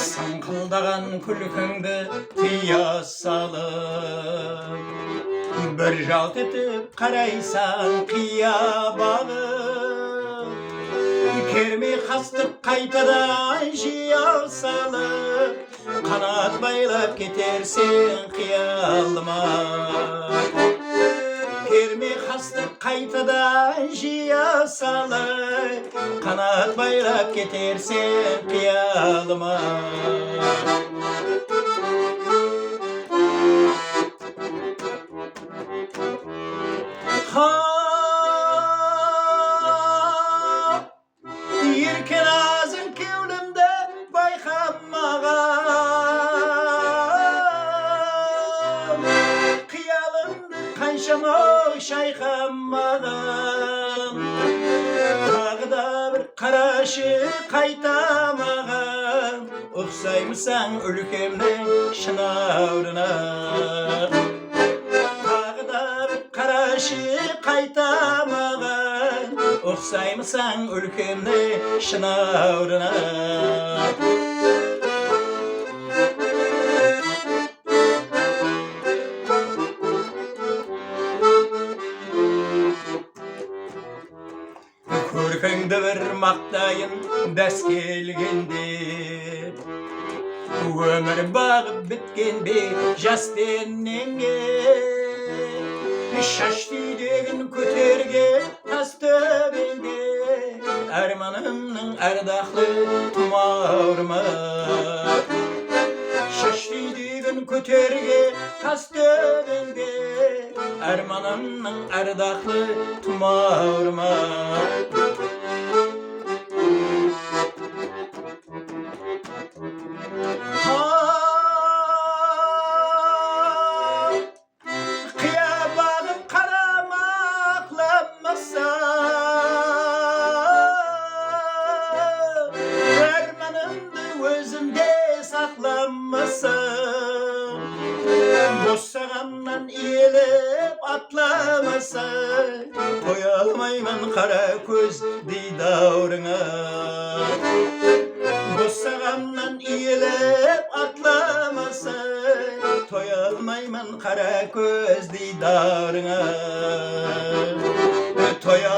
Sankıldagan külküңді тыя салып, бір жалт етіп қарайсан қия бағып, кермей қастық қайтадан жия салып, қанат байлап кетерсен қиялыма. Кермей қастық қайтадан жия салып, қанат байлап кетерсен қиялыма. Еркен азын кеулімді байқамаған, қиялымды қаншама шайқамаған, тағы да бір қарашы қайтамаған, ұқсаймысаң үлкемнің шынарына. Тағы да бір қарашы қайтамаған, ұқсаймысаң үлкемнің шынарына. Көркіңді бір мақтайын дәс келгенде, өмір бағып біткен бе жас денеңе. Шаш түйдегін көтерге тас төбеңге, арманымның ардақлы тұмарыма. Шаш түйдегін көтерге тас төбеңге, арманымның ардақлы тұмарыма. Босағаннан иелеп атламаса, қоя алмаймын қара көз дидаурыңа. Босағаннан иелеп атламаса, тоя алмаймын қара көз дидаурыңа. Тоя